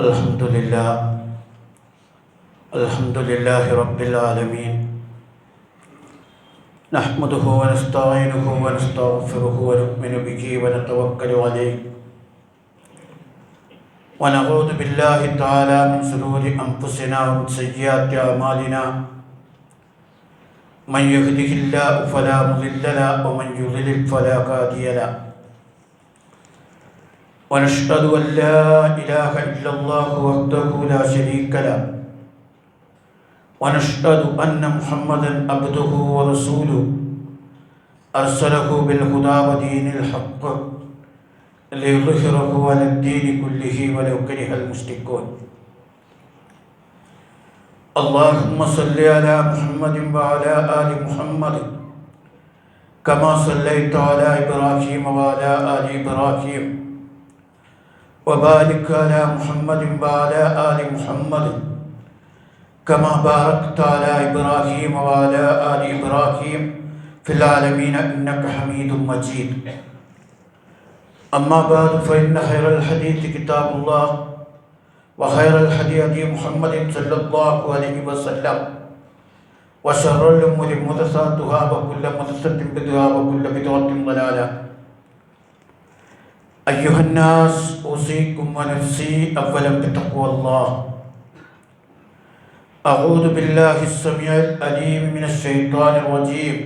अल्हम्दुलिल्लाह रब्बिल आलमीन नहमदुहु व नस्तईनुहु व नस्तगफिरुहु व नु'मिनु बिही व नतवक्कलु अलैहि व नऊज़ु बिल्लाहि तआला मिन शुरूरि अनफुसिना व मिन सय्यिआति अअमालिना मन यहदिहिल्लाहु फला मुदिल्ल लहु व मन युद्लिल फला हादिय लहु ونشهد أن لا إله إلا الله وحده لا شريك له ونشهد أن محمدا عبده ورسوله أرسله بالهدى ودين الحق ليظهره على الدين كله ولو كره المشركون اللهم صل على محمد وعلى آل محمد كما صليت على إبراهيم وعلى آل إبراهيم وبارك على محمد وعلى آل محمد كما باركت على إبراهيم وعلى آل إبراهيم في العالمين إنك حميد مجيد أما بعد فإن خير الحديث كتاب الله وخير الهدي هدي محمد صلى الله عليه وسلم وشر الأمور محدثاتها وكل محدثة بدعة وكل بدعة ضلالة أيها الناس أوصيكم ونفسي أولا بتقوى الله أعوذ بالله السميع العليم من الشيطان الرجيم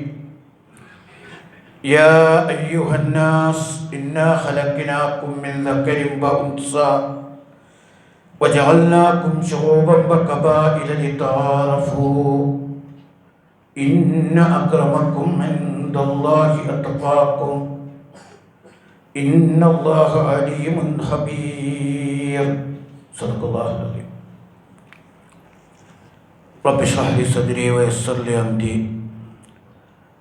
يا أيها الناس إنا خلقناكم من ذكر وأنثى وجعلناكم شعوبا وقبائل لتعارفوا إن أكرمكم عند الله أتقاكم إن الله عليم خبير صدق الله العظيم رب اشرح لي صدري ويسر لي أمري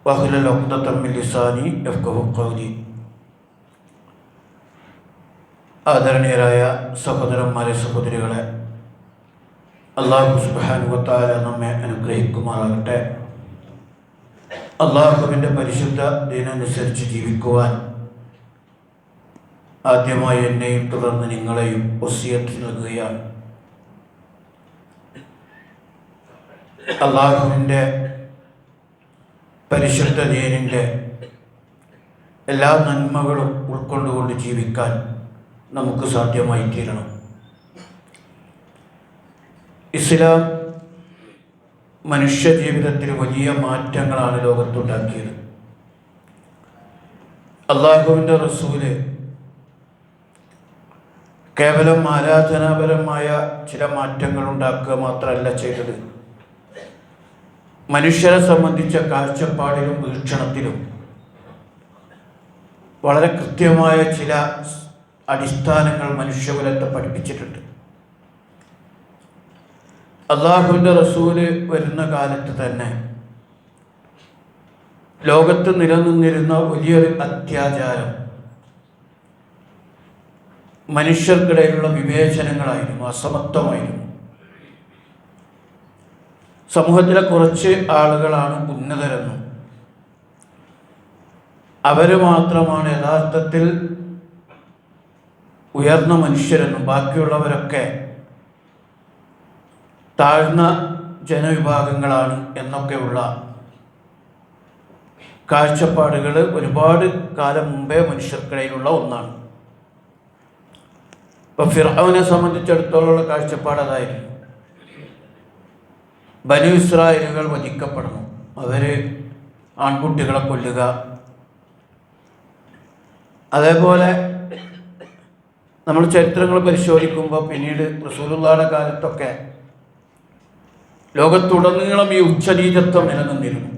واحلل عقدة من لساني يفقهوا قولي ആദരണീയരായ സഹോദരന്മാരെ സഹോദരികളെ, അല്ലാഹു സുബ്ഹാനഹു വ തആല നമ്മെ അനുഗ്രഹിക്കുമാറാകട്ടെ. അല്ലാഹുവിൻ്റെ പരിശുദ്ധ ദീനനുസരിച്ച് ജീവിക്കുവാൻ ആദ്യമായി എന്നെയും തുടർന്ന് നിങ്ങളെയും വസിയത്ത് നൽകുകയാണ്. അല്ലാഹുവിൻ്റെ പരിശുദ്ധ ദീനിൻ്റെ എല്ലാ നന്മകളും ഉൾക്കൊണ്ടുകൊണ്ട് ജീവിക്കാൻ നമുക്ക് സാധ്യമായി തീരണം. ഇസ്ലാം മനുഷ്യ ജീവിതത്തിൽ വലിയ മാറ്റങ്ങളാണ് ലോകത്തുണ്ടാക്കിയത്. അല്ലാഹുവിൻ്റെ റസൂല് കേവലം ആരാധനാപരമായ ചില മാറ്റങ്ങൾ ഉണ്ടാക്കുക മാത്രമല്ല ചെയ്തത്, മനുഷ്യരെ സംബന്ധിച്ച കാഴ്ചപ്പാടിലും വീക്ഷണത്തിലും വളരെ കൃത്യമായ ചില അടിസ്ഥാനങ്ങൾ മനുഷ്യകുലത്തെ പഠിപ്പിച്ചിട്ടുണ്ട്. അല്ലാഹുവിൻ്റെ റസൂല് വരുന്ന കാലത്ത് തന്നെ ലോകത്ത് നിലനിന്നിരുന്ന വലിയൊരു അത്യാചാരം മനുഷ്യർക്കിടയിലുള്ള വിവേചനങ്ങളായിരുന്നു, അസമത്വമായിരുന്നു. സമൂഹത്തിലെ കുറച്ച് ആളുകളാണ് ഉന്നതരെന്നും അവർ മാത്രമാണ് യഥാർത്ഥത്തിൽ ഉയർന്ന മനുഷ്യരെന്നും ബാക്കിയുള്ളവരൊക്കെ താഴ്ന്ന ജനവിഭാഗങ്ങളാണ് എന്നൊക്കെയുള്ള കാഴ്ചപ്പാടുകൾ ഒരുപാട് കാലം മുമ്പേ മനുഷ്യർക്കിടയിലുള്ള ഒന്നാണ്. ഇപ്പോൾ ഫിർഔനെ സംബന്ധിച്ചിടത്തോളമുള്ള കാഴ്ചപ്പാട് അതായിരുന്നു. ബനൂ ഇസ്രായേലുകൾ വധിക്കപ്പെടണം, അവർ ആൺകുട്ടികളെ കൊല്ലുക. അതേപോലെ നമ്മൾ ചരിത്രങ്ങൾ പരിശോധിക്കുമ്പോൾ പിന്നീട് റസൂലുള്ളാഹിയുടെ കാലത്തൊക്കെ ലോകത്തുടനീളം ഈ ഉച്ചനീചത്വം നിലനിന്നിരുന്നു.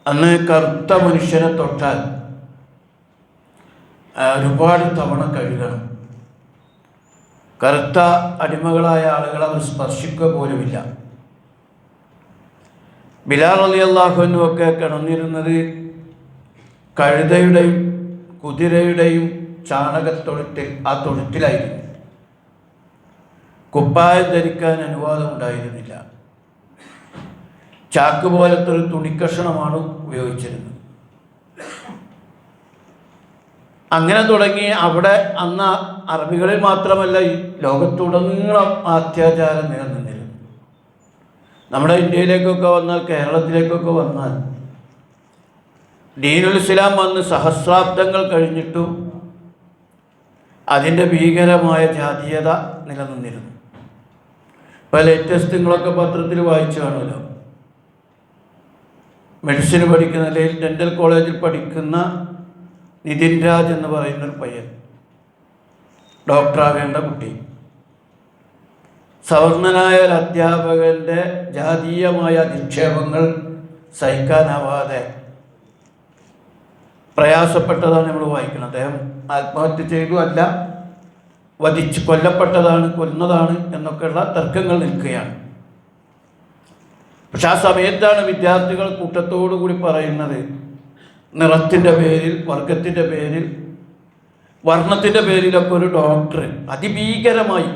അന്ന് കറുത്ത മനുഷ്യനെ തൊട്ടാൽ ഒരുപാട് തവണ കഴുകണം. കറുത്ത അടിമകളായ ആളുകൾ അവർ സ്പർശിക്കുക പോലുമില്ല. ബിലാൽ റളിയല്ലാഹു അൻഹു ഒക്കെ കിടന്നിരുന്നത് കഴുതയുടെയും കുതിരയുടെയും ചാണകത്തൊഴുത്തിൽ, ആ തൊഴുത്തിലായിരുന്നു. കുപ്പായം ധരിക്കാൻ അനുവാദം ഉണ്ടായിരുന്നില്ല. ചാക്ക് പോലത്തെ ഒരു തുണിക്കഷണമാണ് ഉപയോഗിച്ചിരുന്നത്. അങ്ങനെ തുടങ്ങി അവിടെ അന്ന് അറബികളിൽ മാത്രമല്ല ഈ ലോകത്തുടനീളം അത്യാചാരം നിലനിന്നിരുന്നു. നമ്മുടെ ഇന്ത്യയിലേക്കൊക്കെ വന്നാൽ, കേരളത്തിലേക്കൊക്കെ വന്നാൽ ദീനുൽ ഇസ്ലാം വന്ന് സഹസ്രാബ്ദങ്ങൾ കഴിഞ്ഞിട്ടും അതിൻ്റെ ഭീകരമായ ജാതീയത നിലനിന്നിരുന്നു. ഇപ്പോൾ ലേറ്റസ്റ്റ് നിങ്ങളൊക്കെ പത്രത്തിൽ വായിച്ചു കാണുമല്ലോ, മെഡിസിന് പഠിക്കുന്ന, അല്ലെങ്കിൽ ഡെൻ്റൽ കോളേജിൽ പഠിക്കുന്ന നിതിൻ രാജ് എന്ന് പറയുന്നൊരു പയ്യൻ, ഡോക്ടറാകേണ്ട കുട്ടി, സവർണനായ ഒരു അധ്യാപകൻ്റെ ജാതീയമായ അധിക്ഷേപങ്ങൾ സഹിക്കാനാവാതെ പ്രയാസപ്പെട്ടതാണ് നമ്മൾ വായിക്കുന്നത്. അദ്ദേഹം ആത്മഹത്യ ചെയ്തു അല്ല, കൊല്ലപ്പെട്ടതാണ്, കൊന്നതാണ് എന്നൊക്കെയുള്ള തർക്കങ്ങൾ നിൽക്കുകയാണ്. പക്ഷെ ആ സമയത്താണ് വിദ്യാർത്ഥികൾ കൂട്ടത്തോടു കൂടി പറയുന്നത്, നിറത്തിൻ്റെ പേരിൽ, വർഗത്തിൻ്റെ പേരിൽ, വർണ്ണത്തിൻ്റെ പേരിലൊക്കെ ഒരു ഡോക്ടർ അതിഭീകരമായി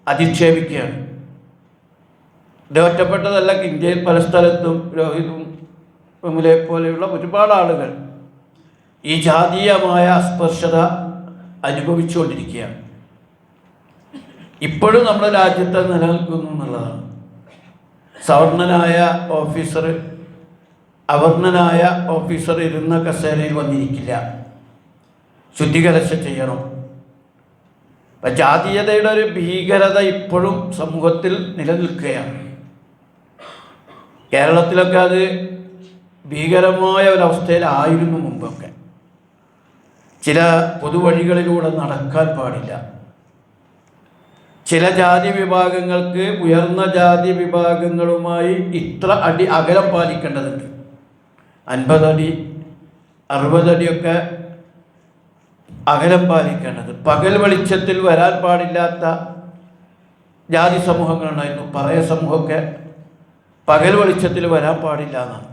അധിക്ഷേപിക്കുകയാണ്. ഇത് ഒറ്റപ്പെട്ടതല്ല, ഇന്ത്യയിൽ പല സ്ഥലത്തും രോഹിതും വിമലെ പോലെയുള്ള ഒരുപാട് ആളുകൾ ഈ ജാതീയമായ അസ്പർശത അനുഭവിച്ചുകൊണ്ടിരിക്കുകയാണ്. ഇപ്പോഴും നമ്മുടെ രാജ്യത്ത് നിലനിൽക്കുന്നു എന്നുള്ളതാണ്. സവർണനായ ഓഫീസർ അവർണനായ ഓഫീസർ ഇരുന്ന കസേരയിൽ വന്നിരിക്കില്ല, ശുദ്ധികലശ ചെയ്യണം. അപ്പം ജാതീയതയുടെ ഒരു ഭീകരത ഇപ്പോഴും സമൂഹത്തിൽ നിലനിൽക്കുകയാണ്. കേരളത്തിലൊക്കെ അത് ഭീകരമായ ഒരവസ്ഥയിലായിരുന്നു മുമ്പൊക്കെ. ചില പൊതുവഴികളിലൂടെ നടക്കാൻ പാടില്ല. ചില ജാതി വിഭാഗങ്ങൾക്ക് ഉയർന്ന ജാതി വിഭാഗങ്ങളുമായി ഇത്ര അടി അകലം പാലിക്കേണ്ടതുണ്ട്. 50 അടി 60 അടിയൊക്കെ അകലം പാലിക്കേണ്ടത്. പകൽ വെളിച്ചത്തിൽ വരാൻ പാടില്ലാത്ത ജാതി സമൂഹങ്ങളുണ്ടായിരുന്നു. പറയ സമൂഹമൊക്കെ പകൽ വെളിച്ചത്തിൽ വരാൻ പാടില്ല എന്നാണ്.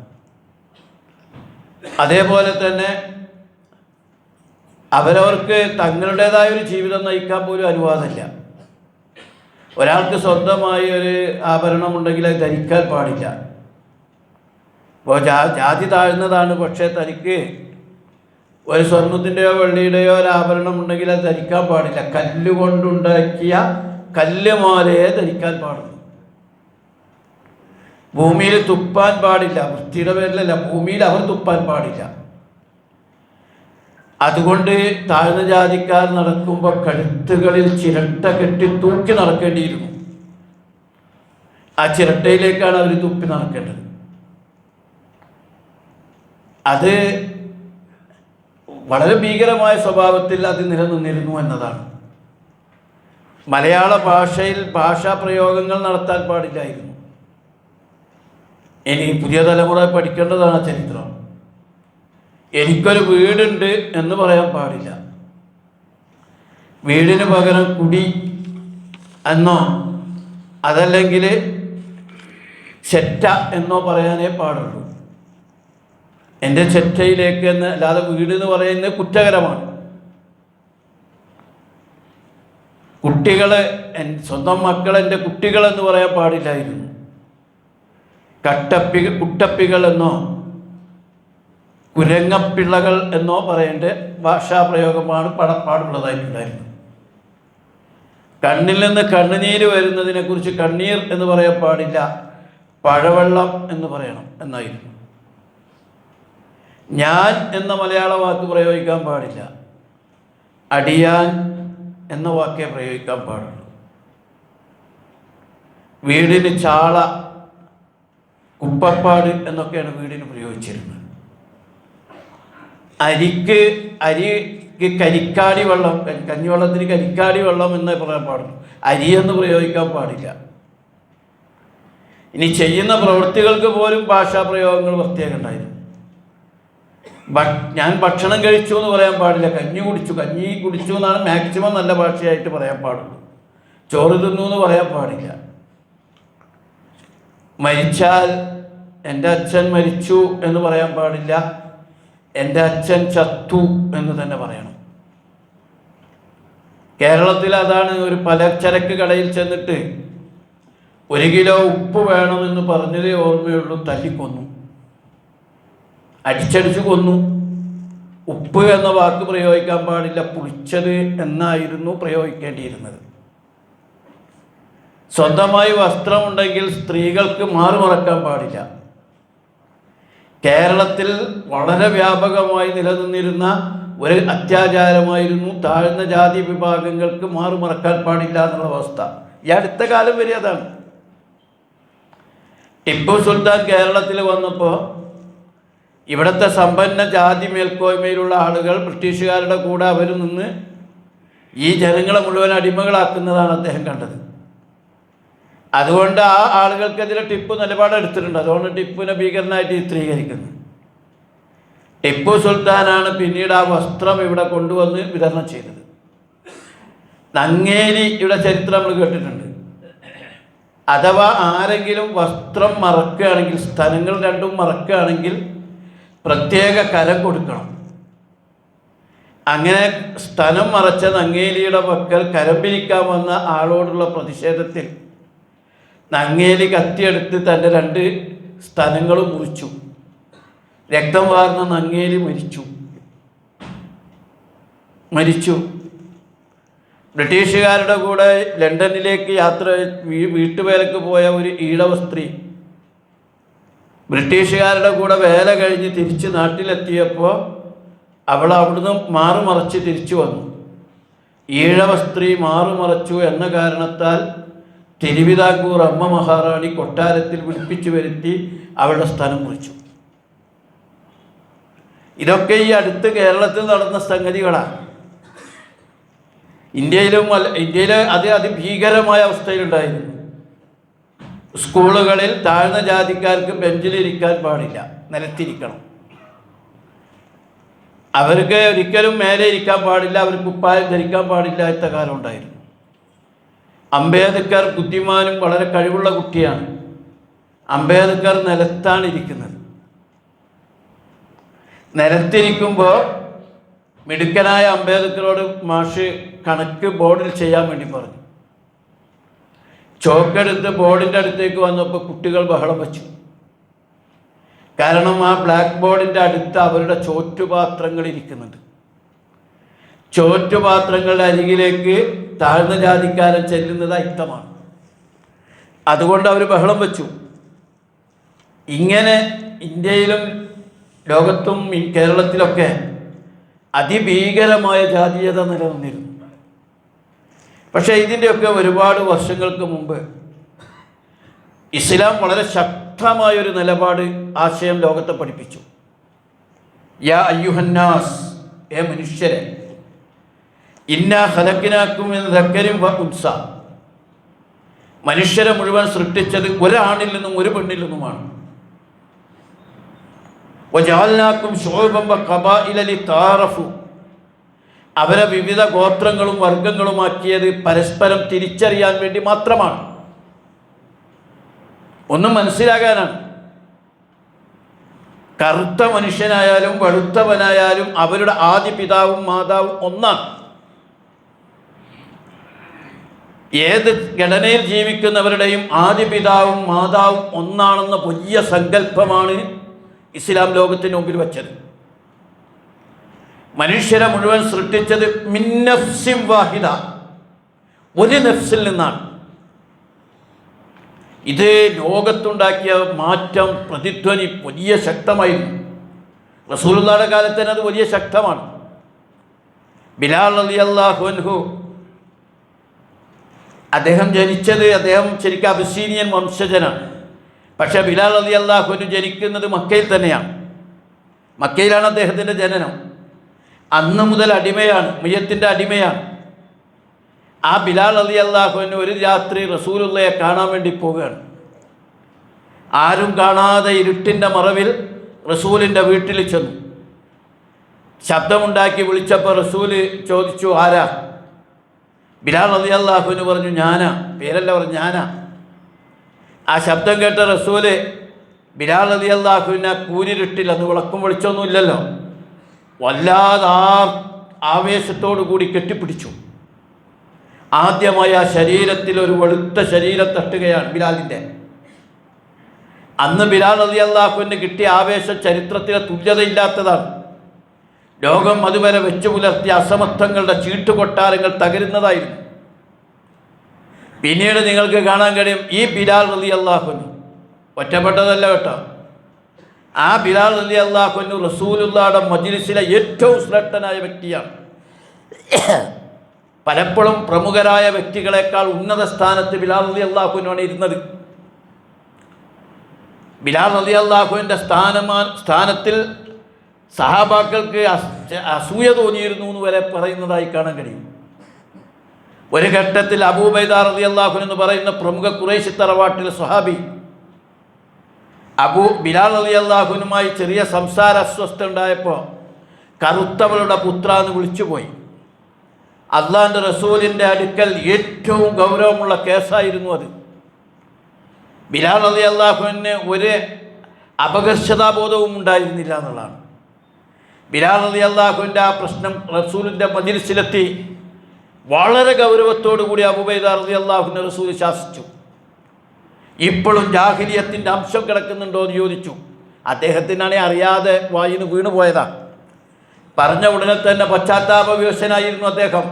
അതേപോലെ തന്നെ അവരവർക്ക് തങ്ങളുടേതായൊരു ജീവിതം നയിക്കാൻ പോലും അനുവാദമില്ല. ഒരാൾക്ക് സ്വന്തമായി ഒരു ആഭരണം ഉണ്ടെങ്കിൽ അത് ധരിക്കാൻ പാടില്ല. ഇപ്പോൾ ജാതി താഴ്ന്നതാണ്, പക്ഷേ തനിക്ക് ഒരു സ്വർണത്തിൻ്റെയോ വെള്ളിയുടെയോ ഒരു ആഭരണം ഉണ്ടെങ്കിൽ അത് ധരിക്കാൻ പാടില്ല. കല്ലുകൊണ്ടുണ്ടാക്കിയ കല്ലുമാലയെ ധരിക്കാൻ പാടുള്ളൂ. ഭൂമിയിൽ തുപ്പാൻ പാടില്ല. വൃത്തിയുടെ പേരിലല്ല, ഭൂമിയിൽ അവർ തുപ്പാൻ പാടില്ല. അതുകൊണ്ട് താഴ്ന്ന ജാതിക്കാർ നടക്കുമ്പോൾ കഴുത്തുകളിൽ ചിരട്ട കെട്ടി തൂക്കി നടക്കേണ്ടിയിരുന്നു. ആ ചിരട്ടയിലേക്കാണ് അവർ തുപ്പി നടക്കേണ്ടത്. അത് വളരെ ഭീകരമായ സ്വഭാവത്തിൽ അത് നിലനിന്നിരുന്നു എന്നതാണ്. മലയാള ഭാഷയിൽ ഭാഷാ പ്രയോഗങ്ങൾ നടത്താൻ പാടില്ലായിരുന്നു. ഇനി പുതിയ തലമുറ പഠിക്കേണ്ടതാണ് ചരിത്രം. എനിക്കൊരു വീടുണ്ട് എന്ന് പറയാൻ പാടില്ല. വീടിന് പകരം കുടി എന്നോ അതല്ലെങ്കിൽ ചെറ്റ എന്നോ പറയാനേ പാടുള്ളൂ. എൻ്റെ ചെറ്റയിലേക്ക് എന്ന് അല്ലാതെ വീട് എന്ന് പറയുന്നത് കുറ്റകരമാണ്. കുട്ടികൾ, സ്വന്തം മക്കൾ എൻ്റെ കുട്ടികളെന്ന് പറയാൻ പാടില്ലായിരുന്നു. കുട്ടപ്പികൾ എന്നോ കുരങ്ങപ്പിള്ളകൾ എന്നോ പറയേണ്ട ഭാഷാപ്രയോഗമാണ് പാടുള്ളതായിട്ടുണ്ടായിരുന്നത്. കണ്ണിൽ നിന്ന് കണ്ണുനീര് വരുന്നതിനെക്കുറിച്ച് കണ്ണീർ എന്ന് പറയാൻ പാടില്ല, പഴവെള്ളം എന്ന് പറയണം എന്നായിരുന്നു. ഞാൻ എന്ന മലയാള വാക്ക് പ്രയോഗിക്കാൻ പാടില്ല, അടിയാൻ എന്ന വാക്കേ പ്രയോഗിക്കാൻ പാടുള്ളൂ. വീടിന് ചാള, കുപ്പപ്പാട് എന്നൊക്കെയാണ് വീടിന് പ്രയോഗിച്ചിരുന്നത്. അരിക്ക് കരിക്കാടി വെള്ളം, കഞ്ഞിവെള്ളത്തിന് കരിക്കാടി വെള്ളം എന്നേ പറയാൻ പാടുള്ളൂ, അരി എന്ന് പ്രയോഗിക്കാൻ പാടില്ല. ഇനി ചെയ്യുന്ന പ്രവൃത്തികൾക്ക് പോലും ഭാഷാ പ്രയോഗങ്ങൾ പ്രത്യേകം ഉണ്ടായിരുന്നു. ഞാൻ ഭക്ഷണം കഴിച്ചു എന്ന് പറയാൻ പാടില്ല, കഞ്ഞി കുടിച്ചു എന്നാണ് മാക്സിമം നല്ല ഭാഷയായിട്ട് പറയാൻ പാടുള്ളൂ. ചോറ് തിന്നു എന്ന് പറയാൻ പാടില്ല. മരിച്ചാൽ എൻ്റെ അച്ഛൻ മരിച്ചു എന്ന് പറയാൻ പാടില്ല, എൻ്റെ അച്ഛൻ ചത്തു എന്ന് തന്നെ പറയണം. കേരളത്തിൽ അതാണ്. ഒരു പലചരക്ക് കടയിൽ ചെന്നിട്ട് 1 കിലോ ഉപ്പ് വേണമെന്ന് പറഞ്ഞതേ ഓർമ്മയുള്ളൂ, തല്ലിക്കൊന്നു, അടിച്ചടിച്ചു കൊന്നു. ഉപ്പ് എന്ന വാക്ക് പ്രയോഗിക്കാൻ പാടില്ല, പുളിച്ചത് എന്നായിരുന്നു പ്രയോഗിക്കേണ്ടിയിരുന്നത്. സ്വന്തമായി വസ്ത്രമുണ്ടെങ്കിൽ സ്ത്രീകൾക്ക് മാറുമറക്കാൻ പാടില്ല. കേരളത്തിൽ വളരെ വ്യാപകമായി നിലനിന്നിരുന്ന ഒരു അത്യാചാരമായിരുന്നു താഴ്ന്ന ജാതി വിഭാഗങ്ങൾക്ക് മാറുമറക്കാൻ പാടില്ല എന്നുള്ള അവസ്ഥ. ഈ അടുത്ത കാലം വരെ അതാണ്. ടിപ്പു സുൽത്താൻ കേരളത്തിൽ വന്നപ്പോൾ ഇവിടുത്തെ സമ്പന്ന ജാതി മേൽക്കോയ്മയിലുള്ള ആളുകൾ ബ്രിട്ടീഷുകാരുടെ കൂടെ അവർ നിന്ന് ഈ ജനങ്ങളെ മുഴുവൻ അടിമകളാക്കുന്നതാണ് അദ്ദേഹം കണ്ടത്. അതുകൊണ്ട് ആ ആളുകൾക്കെതിരെ ടിപ്പു നിലപാടെടുത്തിട്ടുണ്ട്. അതുകൊണ്ട് ടിപ്പുവിനെ ഭീകരനായിട്ട് ചിത്രീകരിക്കുന്നു. ടിപ്പു സുൽത്താനാണ് പിന്നീട് ആ വസ്ത്രം ഇവിടെ കൊണ്ടുവന്ന് വിതരണം ചെയ്തത്. നങ്ങേലിയുടെ ചരിത്രം നമ്മൾ കേട്ടിട്ടുണ്ട്. അഥവാ ആരെങ്കിലും വസ്ത്രം മറക്കുകയാണെങ്കിൽ, സ്ഥലങ്ങൾ രണ്ടും മറക്കുകയാണെങ്കിൽ പ്രത്യേക കരം കൊടുക്കണം. അങ്ങനെ സ്ഥലം മറച്ച നങ്ങേലിയുടെ പക്കൽ കരം പിരിക്കാൻ വന്ന ആളോടുള്ള പ്രതിഷേധത്തിൽ നങ്ങേലി കത്തിയെടുത്ത് തൻ്റെ 2 സ്ഥലങ്ങളും മുറിച്ചു. രക്തം വാർന്ന നങ്ങേലി മരിച്ചു. ബ്രിട്ടീഷുകാരുടെ കൂടെ ലണ്ടനിലേക്ക് വീട്ടുവേലക്ക് പോയ ഒരു ഈഴവ സ്ത്രീ ബ്രിട്ടീഷുകാരുടെ കൂടെ വേല കഴിഞ്ഞ് തിരിച്ച് നാട്ടിലെത്തിയപ്പോൾ അവൾ അവിടുന്ന് മാറുമറച്ച് തിരിച്ചു വന്നു. ഈഴവ സ്ത്രീ മാറുമറച്ചു എന്ന കാരണത്താൽ തിരുവിതാംകൂർ അമ്മ മഹാറാണി കൊട്ടാരത്തിൽ വിളിപ്പിച്ചു വരുത്തി അവളുടെ സ്ഥലം മുറിച്ചു. ഇതൊക്കെ ഈ അടുത്ത് കേരളത്തിൽ നടന്ന സംഗതികളാണ്. ഇന്ത്യയിൽ അത് അതിഭീകരമായ അവസ്ഥയിലുണ്ടായിരുന്നു. സ്കൂളുകളിൽ താഴ്ന്ന ജാതിക്കാർക്ക് ബെഞ്ചിലിരിക്കാൻ പാടില്ല, നിലത്തിരിക്കണം. അവർക്ക് ഒരിക്കലും മേലെ ഇരിക്കാൻ പാടില്ല, അവർക്ക് കുപ്പായം ധരിക്കാൻ പാടില്ല എന്ന കാലം ഉണ്ടായിരുന്നു. അംബേദ്കർ ബുദ്ധിമാനും വളരെ കഴിവുള്ള കുട്ടിയാണ്. അംബേദ്കർ നിലത്താണ് ഇരിക്കുന്നത്. നിലത്തിരിക്കുമ്പോൾ മിടുക്കനായ അംബേദ്കറോട് മാഷ് കണക്ക് ബോർഡിൽ ചെയ്യാൻ വേണ്ടി പറഞ്ഞു. ചോക്കെടുത്ത് ബോർഡിൻ്റെ അടുത്തേക്ക് വന്നപ്പോൾ കുട്ടികൾ ബഹളം വച്ചു. കാരണം ആ ബ്ലാക്ക് ബോർഡിൻ്റെ അടുത്ത് അവരുടെ ചോറ്റുപാത്രങ്ങൾ ഇരിക്കുന്നുണ്ട്. ചോറ്റുപാത്രങ്ങളുടെ അരികിലേക്ക് താഴ്ന്ന ജാതിക്കാരൻ ചെല്ലുന്നത് അയിത്തമാണ്. അതുകൊണ്ട് അവർ ബഹളം വെച്ചു. ഇങ്ങനെ ഇന്ത്യയിലും ലോകത്തും കേരളത്തിലൊക്കെ അതിഭീകരമായ ജാതീയത നിലനിന്നിരുന്നു. പക്ഷേ ഇതിൻ്റെയൊക്കെ ഒരുപാട് വർഷങ്ങൾക്ക് മുമ്പ് ഇസ്ലാം വളരെ ശക്തമായൊരു നിലപാട്, ആശയം ലോകത്തെ പഠിപ്പിച്ചു. യാ അയ്യുഹന്നാസ്, ഏ മനുഷ്യരെ, ഇന്നാ ഖലഖ്നാകും മിൻ ദക്കരിൻ വ ഉൻസ, മനുഷ്യരെ മുഴുവൻ സൃഷ്ടിച്ചത് ഒരാണിൽ നിന്നും ഒരു പെണ്ണിൽ നിന്നുമാണ്. വജഅൽനാകും ശുഉബൻ വ ഖബായില ലിതഅറഫു, അവരെ വിവിധ ഗോത്രങ്ങളും വർഗങ്ങളുമാക്കിയത് പരസ്പരം തിരിച്ചറിയാൻ വേണ്ടി മാത്രമാണ്, ഒന്നും മനസ്സിലാകാനാണ്. കറുത്ത മനുഷ്യനായാലും വെളുത്തവനായാലും അവരുടെ ആദ്യ പിതാവും മാതാവും ഒന്നാണ്. ഏത് ഘടനയിൽ ജീവിക്കുന്നവരുടെയും ആദ്യ പിതാവും മാതാവും ഒന്നാണെന്ന വലിയ സങ്കല്പമാണ് ഇസ്ലാം ലോകത്തിന് മുമ്പിൽ വച്ചത്. മനുഷ്യരെ മുഴുവൻ സൃഷ്ടിച്ചത് മിൻ നഫ്സിൻ വാഹിദ, ഒരു നഫ്സിൽ നിന്നാണ്. ഇത് ലോകത്തുണ്ടാക്കിയ മാറ്റം, പ്രതിധ്വനി വലിയ ശക്തമായിരുന്നു. റസൂലുള്ളാഹിയുടെ കാലത്ത് തന്നെ അത് വലിയ ശക്തമാണ്. ബിലാൽ റളിയല്ലാഹു അൻഹു, അദ്ദേഹം ശരിക്കും അബിസീനിയൻ വംശജനാണ്. പക്ഷേ ബിലാൽ റളിയല്ലാഹു അൻഹു ജനിക്കുന്നത് മക്കയിൽ തന്നെയാണ്. മക്കയിലാണ് അദ്ദേഹത്തിൻ്റെ ജനനം. അന്ന് മുതൽ അടിമയാണ്, മയ്യത്തിൻ്റെ അടിമയാണ്. ആ ബിലാൽ റളിയല്ലാഹു അൻഹു ഒരു രാത്രി റസൂലുള്ളാഹിയെ കാണാൻ വേണ്ടി പോവുകയാണ്. ആരും കാണാതെ ഇരുട്ടിൻ്റെ മറവിൽ റസൂലിൻ്റെ വീട്ടിൽ ചെന്നു. ശബ്ദമുണ്ടാക്കി വിളിച്ചപ്പോൾ റസൂല് ചോദിച്ചു, ആരാ? ബിലാൽ റളിയല്ലാഹു അൻഹു പറഞ്ഞു, ഞാനാ. പേരല്ല പറഞ്ഞു, ഞാനാ. ആ ശബ്ദം കേട്ട റസൂല് ബിലാൽ റളിയല്ലാഹു അൻഹു കൂരിരുട്ടിൽ, അന്ന് വിളക്കും വെളിച്ചൊന്നും ഇല്ലല്ലോ, വല്ലാതെ ആവേശത്തോടു കൂടി കെട്ടിപ്പിടിച്ചു. ആദ്യമായി ആ ശരീരത്തിൽ ഒരു വെളുത്ത ശരീരം തട്ടുകയാണ് ബിലാലിൻ്റെ. അന്ന് ബിലാൽ റളിയല്ലാഹു അൻഹു കിട്ടിയ ആവേശം ചരിത്രത്തിലെ തുല്യതയില്ലാത്തതാണ്. ലോകം അതുവരെ വെച്ചു പുലർത്തിയ അസമത്വങ്ങളുടെ ചീട്ടുകൊട്ടാരങ്ങൾ തകരുന്നതായിരുന്നു. പിന്നീട് നിങ്ങൾക്ക് കാണാൻ കഴിയും, ഈ ബിലാൽ റളിയല്ലാഹു അൻഹു ഒറ്റപ്പെട്ടതല്ല കേട്ടോ. ആ ബിലാൽ റളിയല്ലാഹു അൻഹു റസൂലുള്ളാഹിയുടെ മജ്ലിസിലെ ഏറ്റവും ശ്രേഷ്ഠനായ വ്യക്തിയാണ്. പലപ്പോഴും പ്രമുഖരായ വ്യക്തികളെക്കാൾ ഉന്നത സ്ഥാനത്ത് ബിലാൽ റളിയല്ലാഹു അൻഹുവാണ് ഇരുന്നത്. ബിലാൽ റളിയല്ലാഹുവിൻ്റെ സ്ഥാനത്തിൽ സഹാബാക്കൾക്ക് അസൂയ തോന്നിയിരുന്നു എന്ന് വരെ പറയുന്നതായി കാണാൻ കഴിയും. ഒരു ഘട്ടത്തിൽ അബൂ ഉബൈദ റളിയല്ലാഹു എന്ന് പറയുന്ന പ്രമുഖ ഖുറൈശി തറവാട്ടിലെ സ്വഹാബി ബിലാൽ റളിയല്ലാഹുവിനുമായി ചെറിയ സംസാര അസ്വസ്ഥ ഉണ്ടായപ്പോൾ കറുത്തവളുടെ പുത്ര എന്ന് വിളിച്ചുപോയി. അള്ളാഹിൻ്റെ റസൂലിൻ്റെ അടുക്കൽ ഏറ്റവും ഗൗരവമുള്ള കേസായിരുന്നു അത്. ബിലാൽ റളിയല്ലാഹുവിന് ഒരു അപകർഷതാബോധവും ഉണ്ടായിരുന്നില്ല എന്നുള്ളതാണ്. ബിലാൽ റളിയല്ലാഹുവിൻ്റെ ആ പ്രശ്നം റസൂലിൻ്റെ മജ്ലിസിലെത്തി. വളരെ ഗൗരവത്തോടു കൂടി അബൂ ഉബൈദ റളിയല്ലാഹുവിനെ റസൂൽ ശാസിച്ചു. ഇപ്പോഴും ജാഹിലിയത്തിൻ്റെ അംശം കിടക്കുന്നുണ്ടോ എന്ന് ചോദിച്ചു. അദ്ദേഹത്തിനാണെ അറിയാതെ വായിന്ന് വീണുപോയതാ. പറഞ്ഞ ഉടനെ തന്നെ പശ്ചാത്താപവിവശനായിരുന്നു അദ്ദേഹം.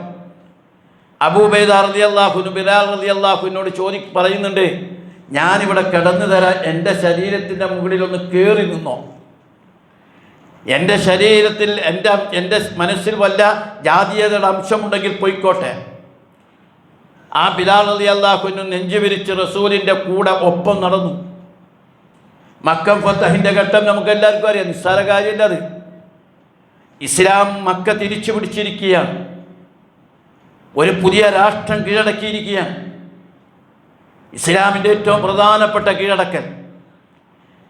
അബൂ ഉബൈദ റളിയല്ലാഹുവിന് ബിലാൽ റളിയല്ലാഹുവിനോട് പറയുന്നുണ്ട്, ഞാനിവിടെ കിടന്നു തരാൻ എൻ്റെ ശരീരത്തിൻ്റെ മുകളിലൊന്ന് കയറി നിന്നോ, എൻ്റെ ശരീരത്തിൽ എൻ്റെ മനസ്സിൽ വല്ല ജാതീയതയുടെ അംശമുണ്ടെങ്കിൽ പോയിക്കോട്ടെ. ആ ബിലാൽ റളിയല്ലാഹുവിന് നെഞ്ചു വിരിച്ച് റസൂലിൻ്റെ കൂടെ ഒപ്പം നടന്നു. മക്ക ഫതഹിൻ്റെ ഘട്ടം നമുക്ക് എല്ലാവർക്കും അറിയാം, നിസ്സാര കാര്യമല്ല അത്. ഇസ്ലാം മക്ക തിരിച്ചു പിടിച്ചിരിക്കുകയാണ്, ഒരു പുതിയ രാഷ്ട്രം കീഴടക്കിയിരിക്കുകയാണ്. ഇസ്ലാമിൻ്റെ ഏറ്റവും പ്രധാനപ്പെട്ട കീഴടക്കൽ.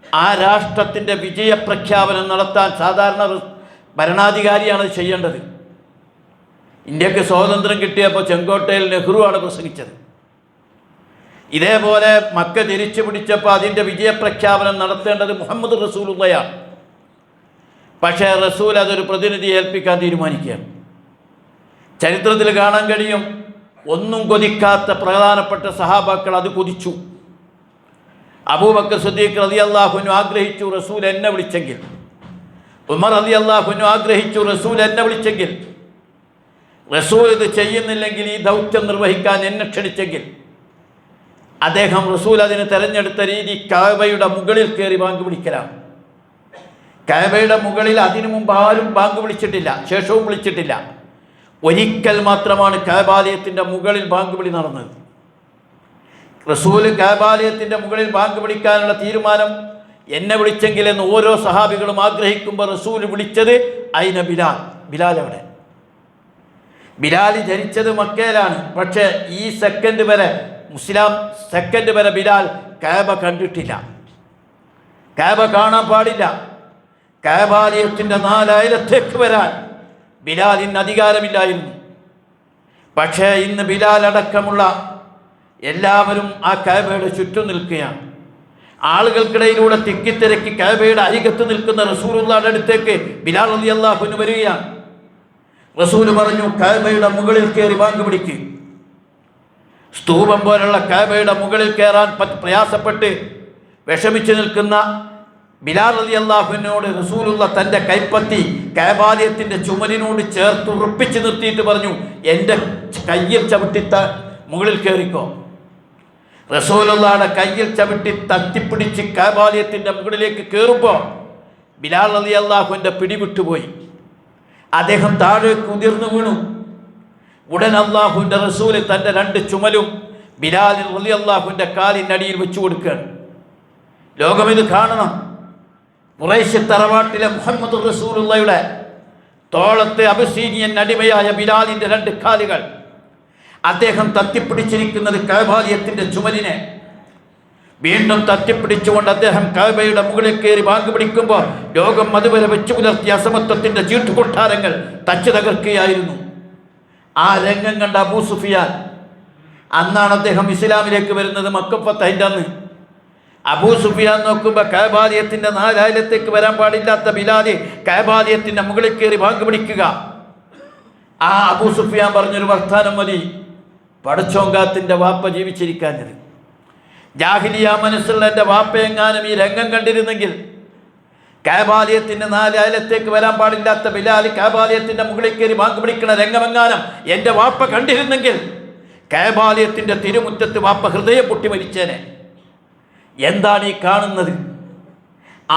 ആ രാഷ്ട്രത്തിൻ്റെ വിജയപ്രഖ്യാപനം നടത്താൻ സാധാരണ ഭരണാധികാരിയാണ് ചെയ്യേണ്ടത്. ഇന്ത്യക്ക് സ്വാതന്ത്ര്യം കിട്ടിയപ്പോൾ ചെങ്കോട്ടയിൽ നെഹ്റുവാണ് പ്രസംഗിച്ചത്. ഇതേപോലെ മക്ക തിരിച്ചു പിടിച്ചപ്പോൾ അതിൻ്റെ വിജയപ്രഖ്യാപനം നടത്തേണ്ടത് മുഹമ്മദ് റസൂലുള്ളയാണ്. പക്ഷേ റസൂൽ അതൊരു പ്രതിനിധി ഏൽപ്പിക്കാൻ തീരുമാനിക്കുകയാണ്. ചരിത്രത്തിൽ കാണാൻ കഴിയും, ഒന്നും കൊതിക്കാത്ത പ്രധാനപ്പെട്ട സഹാബാക്കൾ അത് കൊതിച്ചു. അബൂബക്കർ സിദ്ദീഖ് റളിയല്ലാഹു അൻഹു ആഗ്രഹിച്ചു റസൂൽ എന്നെ വിളിച്ചെങ്കിൽ. ഉമർ റളിയല്ലാഹു അൻഹു ആഗ്രഹിച്ചു റസൂൽ എന്നെ വിളിച്ചെങ്കിൽ. റസൂൽ ഇത് ചെയ്യുന്നില്ലെങ്കിൽ, ഈ ദൗത്യം നിർവഹിക്കാൻ എന്നെ ക്ഷണിച്ചെങ്കിൽ. അദ്ദേഹം റസൂൽ അതിന് തിരഞ്ഞെടുത്ത രീതി കഅബയുടെ മുകളിൽ കയറി ബാങ്ക് വിളിക്കലാണ്. കഅബയുടെ മുകളിൽ അതിനു മുമ്പ് ആരും ബാങ്ക് വിളിച്ചിട്ടില്ല, ശേഷവും വിളിച്ചിട്ടില്ല. ഒരിക്കൽ മാത്രമാണ് കഅബാലയത്തിൻ്റെ മുകളിൽ ബാങ്ക് വിളി നടന്നത്. റസൂൽ കഅബാലയത്തിൻ്റെ മുകളിൽ ബാങ്ക് വിളിക്കാനുള്ള തീരുമാനം എന്നെ വിളിച്ചെങ്കിലെന്ന് ഓരോ സഹാബികളും ആഗ്രഹിക്കുമ്പോൾ റസൂൽ വിളിച്ചത് അയിന ബിലാൽ. ബിലാൽ എവിടെ? ബിലാൽ ജനിച്ചത് മക്കയിലാണ്. പക്ഷേ ഈ സെക്കൻഡ് വരെ ബിലാൽ കഅബ കണ്ടിട്ടില്ല. കഅബ കാണാൻ പാടില്ല. കഅബാലയത്തിൻ്റെ 4 അയലത്തേക്ക് വരാൻ ബിലാലിന് അധികാരമില്ലായിരുന്നു. പക്ഷേ ഇന്ന് ബിലാൽ അടക്കമുള്ള എല്ലാവരും ആ കഅബയുടെ ചുറ്റും നിൽക്കുകയാണ്. ആളുകൾക്കിടയിലൂടെ തിക്കിത്തിരക്കി കഅബയുടെ അരികത്ത് നിൽക്കുന്ന റസൂലുള്ളാഹിയുടെ അടുത്തേക്ക് ബിലാൽ റളിയല്ലാഹു അൻഹു വരികയാണ്. റസൂൽ പറഞ്ഞു, കഅബയുടെ മുകളിൽ കയറി ബാങ്ക് പിടിക്ക്. സ്തൂപം പോലുള്ള കഅബയുടെ മുകളിൽ കയറാൻ പ്രയാസപ്പെട്ട് വിഷമിച്ച് നിൽക്കുന്ന ബിലാൽ റളിയല്ലാഹു അൻഹുവിനോട് റസൂലുള്ള തൻ്റെ കൈപ്പത്തി കഅബാലയത്തിൻ്റെ ചുമരിനോട് ചേർത്ത് ഉറപ്പിച്ച് നിർത്തിയിട്ട് പറഞ്ഞു, എൻ്റെ കയ്യിൽ ചവിട്ടി മുകളിൽ കയറിക്കോ. റസൂലുള്ളാഹിയുടെ കയ്യിൽ ചവിട്ടി തട്ടിപ്പിടിച്ച് കഅബാലയത്തിൻ്റെ മുകളിലേക്ക് കയറുമ്പോൾ ബിലാൽ റളിയല്ലാഹുവിൻ്റെ പിടിവിട്ടുപോയി. അദ്ദേഹം താഴേക്ക് ഉതിർന്നു വീണു. ഉടൻ അള്ളാഹുവിൻ്റെ റസൂൽ തൻ്റെ 2 ചുമലും ബിലാൽ റളിയല്ലാഹുവിൻ്റെ കാലിനടിയിൽ വെച്ചു കൊടുക്കുകയാണ്. ലോകമിത് കാണണം. ഖുറൈശ് തറവാട്ടിലെ മുഹമ്മദ് റസൂലുള്ളാഹിയുടെ തോളത്തെ അബസീനിയൻ അടിമയായ ബിലാലിൻ്റെ 2 കാലുകൾ അദ്ദേഹം തത്തിപ്പിടിച്ചിരിക്കുന്നത് കഅബാലയത്തിൻ്റെ ചുമലിനെ. വീണ്ടും തത്തിപ്പിടിച്ചുകൊണ്ട് അദ്ദേഹം കഅബയുടെ മുകളിൽ കയറി ബാങ്ക് പിടിക്കുമ്പോൾ ലോകം അതുവരെ വെച്ചു പുലർത്തിയ അസമത്വത്തിൻ്റെ ചീട്ടുകൊട്ടാരങ്ങൾ തച്ചു തകർക്കുകയായിരുന്നു. ആ രംഗം കണ്ട അബൂ സുഫിയാൻ, അന്നാണ് അദ്ദേഹം ഇസ്ലാമിലേക്ക് വരുന്നത്, മക്ക ഫതഹിൻ്റെ അന്ന്. അബൂ സുഫിയാൻ നോക്കുമ്പോൾ കഅബാലയത്തിൻ്റെ 4 അയലത്തേക്ക് വരാൻ പാടില്ലാത്ത ബിലാൽ കഅബാലയത്തിൻ്റെ മുകളിൽ കയറി ബാങ്ക് പിടിക്കുക. ആ അബൂ സുഫിയാൻ പറഞ്ഞൊരു വർത്താനം മതി, പടച്ചോങ്കാത്തിൻ്റെ വാപ്പ ജീവിച്ചിരിക്കാഞ്ഞത്. ജാഹിലിയ മനസ്സുള്ള എൻ്റെ വാപ്പയെങ്ങാനും ഈ രംഗം കണ്ടിരുന്നെങ്കിൽ കഅബാലയത്തിന്റെ 4 അയലത്തേക്ക് വരാൻ പാടില്ലാത്ത ബിലാൽ കഅബാലയത്തിന്റെ മുകളിൽ കയറി ബാങ്ക് വിളിക്കണ രംഗമെങ്ങാനും എൻ്റെ വാപ്പ കണ്ടിരുന്നെങ്കിൽ കഅബാലയത്തിന്റെ തിരുമുറ്റത്ത് വാപ്പ ഹൃദയം പൊട്ടി മരിച്ചേനെ. എന്താണ് ഈ കാണുന്നത്?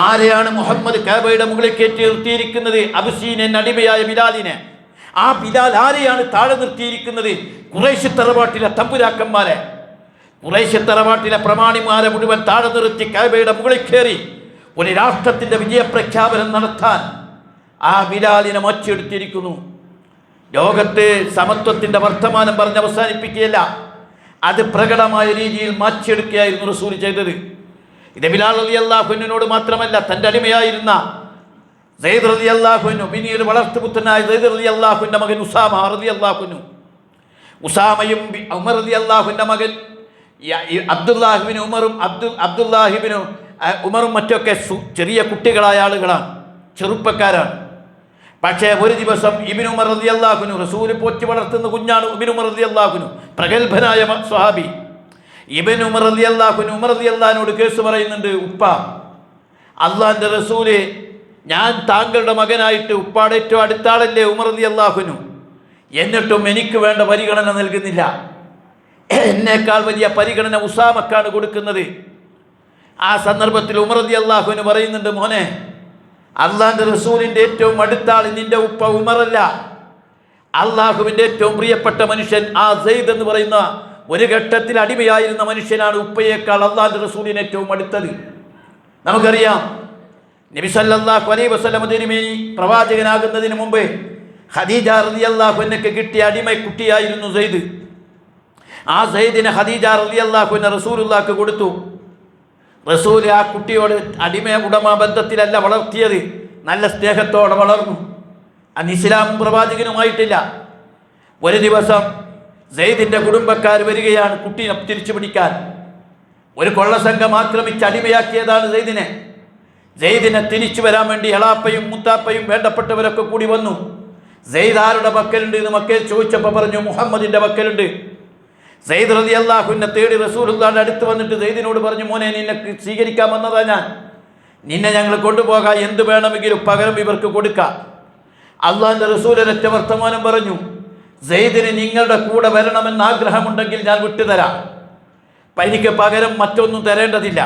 ആരെയാണ് മുഹമ്മദ് കഅബയുടെ മുകളിൽ കയറ്റി നിർത്തിയിരിക്കുന്നത്? അബസീനിയൻ അടിമയായ ബിലാലിനെ. ആ ബിലാൽ ആരെയാണ് താഴെ നിർത്തിയിരിക്കുന്നത്? ഖുറൈശ് തറവാട്ടിലെ തമ്പുരാക്കന്മാരെ, ഖുറൈശ് തറവാട്ടിലെ പ്രമാണിമാരെ മുഴുവൻ താഴെ നിർത്തി കഅബയുടെ മുകളിൽ കയറി ഒരു രാഷ്ട്രത്തിൻ്റെ വിജയപ്രഖ്യാപനം നടത്താൻ ആ ബിലാലിനെ മാറ്റിയെടുത്തിരിക്കുന്നു. ലോകത്ത് സമത്വത്തിൻ്റെ വർത്തമാനം പറഞ്ഞ് അവസാനിപ്പിക്കുകയല്ല, അത് പ്രകടമായ രീതിയിൽ മാറ്റിയെടുക്കുകയായിരുന്നു റസൂൽ ചെയ്തത്. ഇത് ബിലാൽ റളിയല്ലാഹു അൻഹുവിനോട് മാത്രമല്ല, തൻ്റെ അടിമയായിരുന്ന സയ്യിദ് റളിയല്ലാഹു അൻഹു, പിന്നീട് വളർത്തുപുത്രനായ സയ്യിദ് റളിയല്ലാഹു അൻഹുവിൻ്റെ മകൻ ഉസാമ റളിയല്ലാഹു അൻഹു, ഉസാമയും ഉമർ റളിയല്ലാഹു അൻഹുവിൻ്റെ മകൻ അബ്ദുല്ലാഹിബ്നു ഉമറും മറ്റൊക്കെ ചെറിയ കുട്ടികളായ ആളുകളാണ്, ചെറുപ്പക്കാരാണ്. പക്ഷേ ഒരു ദിവസം ഇബ്നു ഉമർ റളിയല്ലാഹു അൻഹു, റസൂൽ പോറ്റി വളർത്തുന്ന കുഞ്ഞാണ് ഇബ്നു ഉമർ റളിയല്ലാഹു അൻഹു, പ്രഗത്ഭനായ സ്വഹാബി. ഇബ്നു ഉമർ റളിയല്ലാഹു അൻഹു ഉമർ റളിയല്ലാഹുവിനോട് കേസ് പറയുന്നുണ്ട്, ഉപ്പ, അള്ളാഹിൻ്റെ റസൂല്, ഞാൻ താങ്കളുടെ മകനായിട്ട് ഉപ്പാടെ ഏറ്റവും അടുത്താളല്ലേ ഉമർ റളിയല്ലാഹു അൻഹു, എന്നിട്ടും എനിക്ക് വേണ്ട പരിഗണന നൽകുന്നില്ല. എന്നേക്കാൾ വലിയ പരിഗണന ഉസാമക്കാണ് കൊടുക്കുന്നത്. ആ സന്ദർഭത്തിൽ ഉമർ റളിയല്ലാഹു അൻഹു പറയുന്നുണ്ട്, മോനെ, അള്ളാഹിൻ്റെ റസൂലിൻ്റെ ഏറ്റവും അടുത്ത ആൾ നിന്റെ ഉപ്പ ഉമറല്ല, അള്ളാഹുവിൻ്റെ ഏറ്റവും പ്രിയപ്പെട്ട മനുഷ്യൻ ആ സെയ്ദ് എന്ന് പറയുന്ന ഒരു ഘട്ടത്തിൽ അടിമയായിരുന്ന മനുഷ്യനാണ് ഉപ്പയേക്കാൾ അള്ളാഹിൻ്റെ റസൂലിന് ഏറ്റവും അടുത്തത്. നമുക്കറിയാം, നബി സല്ലല്ലാഹു അലൈഹി വസല്ലം തിരുമേനി പ്രവാചകനാകുന്നതിന് മുമ്പ് ഖദീജ റളിയല്ലാഹു അൻഹയ്ക്ക് കിട്ടിയ അടിമക്കുട്ടിയായിരുന്നു സെയ്ദ്. ആ സെയ്ദിനെ ഖദീജ റളിയല്ലാഹു അൻഹ റസൂലുള്ളാഹിക്ക് കൊടുത്തു. റസൂൽ ആ കുട്ടിയോട് അടിമ ഉടമ ബന്ധത്തിലല്ല വളർത്തിയത്, നല്ല സ്നേഹത്തോടെ വളർന്നു. അന്ന് ഇസ്ലാമും പ്രവാചകനുമായിട്ടില്ല. ഒരു ദിവസം സെയ്ദിൻ്റെ കുടുംബക്കാർ വരികയാണ് കുട്ടീനെ തിരിച്ചു പിടിക്കാൻ. ഒരു കൊള്ളസംഘം ആക്രമിച്ച് അടിമയാക്കിയതാണ് സെയ്ദിനെ. സെയ്ദിനെ തിരിച്ചു വരാൻ വേണ്ടി എളാപ്പയും മുത്താപ്പയും വേണ്ടപ്പെട്ടവരൊക്കെ കൂടി വന്നു. സെയ്ദ് ആരുടെ പക്കലുണ്ട് എന്ന് മക്കൾ ചോദിച്ചപ്പോൾ പറഞ്ഞു, മുഹമ്മദിൻ്റെ പക്കലുണ്ട്. സെയ്ദ് റളിയല്ലാഹു അൻഹു തേടി റസൂലുള്ളാഹിന്റെ അടുത്ത് വന്നിട്ട് സെയ്ദിനോട് പറഞ്ഞു, മോനെ, നിന്നെ സ്വീകരിക്കാൻ വന്നതാ ഞാൻ, നിന്നെ ഞങ്ങൾ കൊണ്ടുപോകാം, എന്ത് വേണമെങ്കിലും പകരം ഇവർക്ക് കൊടുക്കാം. അള്ളാഹിൻ്റെ റസൂൽ ഒരൊറ്റ വർത്തമാനം പറഞ്ഞു, സെയ്ദിന് നിങ്ങളുടെ കൂടെ വരണമെന്ന് ആഗ്രഹമുണ്ടെങ്കിൽ ഞാൻ വിട്ടുതരാം, എനിക്ക് പകരം മറ്റൊന്നും തരേണ്ടതില്ല.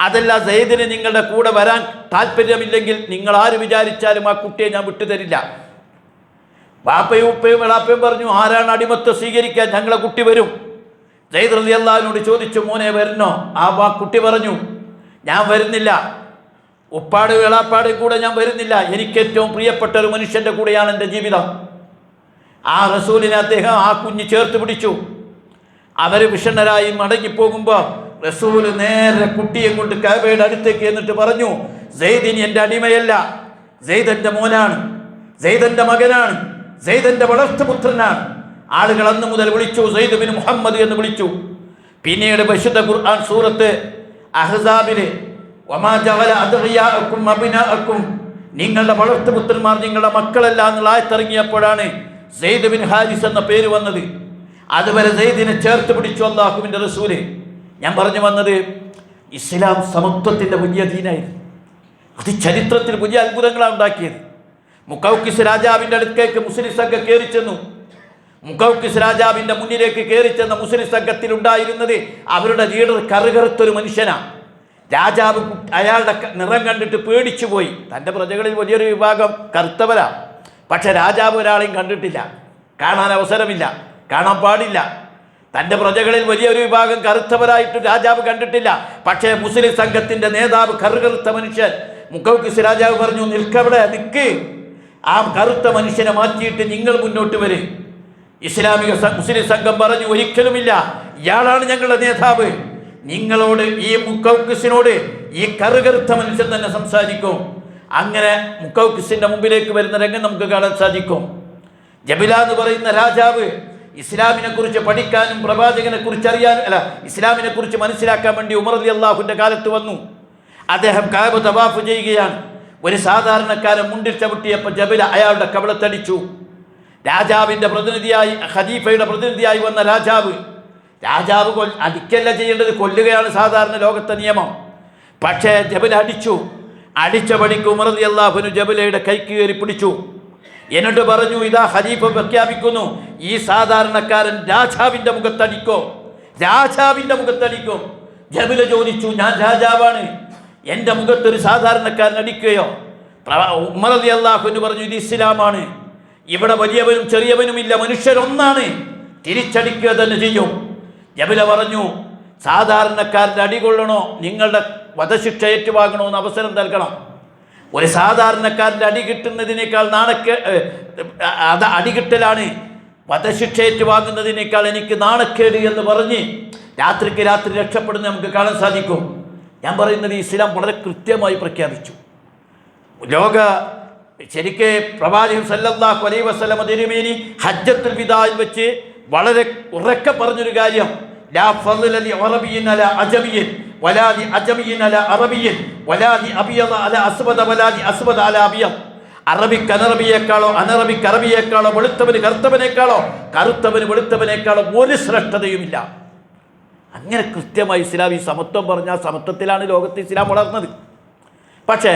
അതല്ല, സെയ്ദിന് നിങ്ങളുടെ കൂടെ വരാൻ താല്പര്യമില്ലെങ്കിൽ നിങ്ങൾ ആര് വിചാരിച്ചാലും ആ കുട്ടിയെ ഞാൻ വിട്ടുതരില്ല. വാപ്പയും ഉപ്പയും എളാപ്പയും പറഞ്ഞു, ആരാണ് അടിമത്തെ സ്വീകരിക്കാൻ? ഞങ്ങളെ കുട്ടി വരും. സെയ്ദ് റളിയല്ലാഹുവിനോട് ചോദിച്ചു, മോനെ വരണോ? ആ കുട്ടി പറഞ്ഞു, ഞാൻ വരുന്നില്ല, ഉപ്പാട് എളാപ്പാടും കൂടെ ഞാൻ വരുന്നില്ല, എനിക്ക് ഏറ്റവും പ്രിയപ്പെട്ട ഒരു മനുഷ്യൻ്റെ കൂടെയാണ് എൻ്റെ ജീവിതം. ആ റസൂലിനെ അദ്ദേഹം ആ കുഞ്ഞ് ചേർത്ത് പിടിച്ചു. അവർ വിഷണ്ണരായി മടങ്ങിപ്പോകുമ്പോൾ റസൂൽ നേരെ കുട്ടിയെ കൊണ്ട് കഅബയുടെ അടുത്തേക്ക് എന്നിട്ട് പറഞ്ഞു, സെയ്ദിന് എൻ്റെ അടിമയല്ല, സെയ്ദ് എൻ്റെ മോനാണ്, സെയ്ദ് എൻ്റെ മകനാണ്, സെയ്ദ് എൻ്റെ വളർത്തുപുത്രനാണ്. ആളുകൾ അന്ന് മുതൽ വിളിച്ചു സെയ്ദ് ബിൻ മുഹമ്മദ് എന്ന് വിളിച്ചു. പിന്നീട് പരിശുദ്ധ ഖുർആൻ സൂറത്ത് അഹ്സാബിലെ വമാ ജഅല അദ്ഇയാഅക്കും അബ്നാഅക്കും, നിങ്ങളുടെ വളർത്തുപുത്രന്മാർ നിങ്ങളുടെ മക്കളല്ല എന്നുള്ള ആയത്തിറങ്ങിയപ്പോഴാണ് സെയ്ദ് ബിൻ ഹാരിസ് എന്ന പേര് വന്നത്. അതുവരെ സെയ്ദിനെ ചേർത്ത് പിടിച്ചു അല്ലാഹുവിൻ്റെ റസൂല്. ഞാൻ പറഞ്ഞു വന്നത്, ഇസ്ലാം സമത്വത്തിൻ്റെ വലിയ ദീനായിരുന്നു. അത് ചരിത്രത്തിൽ വലിയ അത്ഭുതങ്ങളാണ് ഉണ്ടാക്കിയത്. മുഖൗക്കിസ് രാജാവിൻ്റെ അടുത്തേക്ക് മുസ്ലിം സംഘം കയറി ചെന്നു. മുഖൗക്കിസ് രാജാവിൻ്റെ മുന്നിലേക്ക് കയറി ചെന്ന മുസ്ലിം സംഘത്തിൽ ഉണ്ടായിരുന്നത് അവരുടെ ലീഡർ കറുകറുത്തൊരു മനുഷ്യനാണ്. രാജാവ് അയാളുടെ നിറം കണ്ടിട്ട് പേടിച്ചു പോയി. തൻ്റെ പ്രജകളിൽ വലിയൊരു വിഭാഗം കറുത്തവരാണ്. പക്ഷെ രാജാവ് ഒരാളെയും കണ്ടിട്ടില്ല, കാണാൻ അവസരമില്ല, കാണാൻ പാടില്ല. തൻ്റെ പ്രജകളിൽ വലിയൊരു വിഭാഗം കറുത്തവരായിട്ട് രാജാവ് കണ്ടിട്ടില്ല. പക്ഷേ മുസ്ലിം സംഘത്തിൻ്റെ നേതാവ് കറുകറുത്ത മനുഷ്യൻ. മുഖൗക്കിസ് രാജാവ് പറഞ്ഞു, നിൽക്കവിടെ, നിൽക്ക്, ആ കറുത്ത മനുഷ്യനെ മാറ്റിയിട്ട് നിങ്ങൾ മുന്നോട്ട് വരും. ഇസ്ലാമിക മുസ്ലിം സംഘം പറഞ്ഞു, ഒരിക്കലുമില്ല, ഇയാളാണ് ഞങ്ങളുടെ നേതാവ്, നിങ്ങളോട് ഈ മുഖൗക്കിസിനോട് ഈ കറുകറുത്ത മനുഷ്യൻ തന്നെ സംസാരിക്കും. അങ്ങനെ മുഖൗക്കിസിൻ്റെ മുമ്പിലേക്ക് വരുന്ന രംഗം നമുക്ക് കാണാൻ സാധിക്കും. ജബില എന്ന് പറയുന്ന രാജാവ് ഇസ്ലാമിനെ കുറിച്ച് പഠിക്കാനും പ്രവാചകനെ കുറിച്ച് അറിയാനും ഇസ്ലാമിനെ കുറിച്ച് മനസ്സിലാക്കാൻ വേണ്ടി ഉമർ റളിയല്ലാഹുവിൻ്റെ കാലത്ത് വന്നു. അദ്ദേഹം കഅബ തവാഫ് ചെയ്യുകയാണ്. ഒരു സാധാരണക്കാരൻ മുണ്ടിൽ ചവിട്ടിയപ്പോൾ ജബില അയാളുടെ കവളത്തടിച്ചു. രാജാവിൻ്റെ പ്രതിനിധിയായി, ഖലീഫയുടെ പ്രതിനിധിയായി വന്ന രാജാവ് അടിക്കല്ല ചെയ്യേണ്ടത്, കൊല്ലുകയാണ് സാധാരണ ലോകത്തെ നിയമം. പക്ഷേ ജബില അടിച്ചു. അടിച്ച പണിക്ക് ഉമർ റളിയല്ലാഹു അൻഹു ജബലയുടെ കൈക്ക് കയറി പിടിച്ചു. എന്നിട്ട് പറഞ്ഞു, ഇതാ ഖലീഫ പ്രഖ്യാപിക്കുന്നു, ഈ സാധാരണക്കാരൻ രാജാവിൻ്റെ മുഖത്തടിക്കും, രാജാവിൻ്റെ മുഖത്തടിക്കും. ജബല ചോദിച്ചു, ഞാൻ രാജാവാണ്, എൻ്റെ മുഖത്തൊരു സാധാരണക്കാരൻ അടിക്കുകയോ? ഉമർ റളിയല്ലാഹു അൻഹു പറഞ്ഞു, ഇത് ഇസ്ലാമാണ്, ഇവിടെ വലിയവനും ചെറിയവനുമില്ല, മനുഷ്യരൊന്നാണ്, തിരിച്ചടിക്കുക തന്നെ ചെയ്യും. ജബല പറഞ്ഞു, സാധാരണക്കാരൻ്റെ അടി കൊള്ളണോ, നിങ്ങളുടെ വധശിക്ഷ ഏറ്റുവാങ്ങണോ എന്ന് അവസരം നൽകണം. ഒരു സാധാരണക്കാരൻ്റെ അടി കിട്ടുന്നതിനേക്കാൾ അത് അടികിട്ടലാണ്, വധശിക്ഷ ഏറ്റുവാങ്ങുന്നതിനേക്കാൾ എനിക്ക് നാണക്കേട് എന്ന് പറഞ്ഞ് രാത്രിക്ക് രാത്രി രക്ഷപ്പെടുന്ന നമുക്ക് കാണാൻ സാധിക്കും. ഞാൻ പറയുന്നത് ഇസ്ലാം വളരെ കൃത്യമായി പ്രഖ്യാപിച്ചു. ശരിക്ക് പ്രവാചകൻ സല്ലല്ലാഹു അലൈഹി വസല്ലം തിരുമേനി ഹജ്ജത്തുൽ വിദായിൽ വെച്ച് വളരെ ഉറക്കെ പറഞ്ഞൊരു കാര്യം, ലാ ഫളല ലി അറബിയ്യിൻ അലാ അജമിയ്യിൻ വലാ ലി അജമിയ്യിൻ അലാ അറബിയ്യിൻ വലാ ലി അബിയദ അലാ അസ്വദ വലാ ലി അസ്വദ അലാ അബിയദ്. അറബിക്ക് അനറബിയേക്കാളോ അനറബിക്ക് അറബിയേക്കാളോ വെളുത്തവന് കറുത്തവനേക്കാളോ കറുത്തവന് വെളുത്തവനേക്കാളോ ഒരു ശ്രേഷ്ഠതയുമില്ല. അങ്ങനെ കൃത്യമായി ഇസ്ലാം ഈ സമത്വം പറഞ്ഞ സമത്വത്തിലാണ് ലോകത്ത് ഇസ്ലാം വളർന്നത്. പക്ഷേ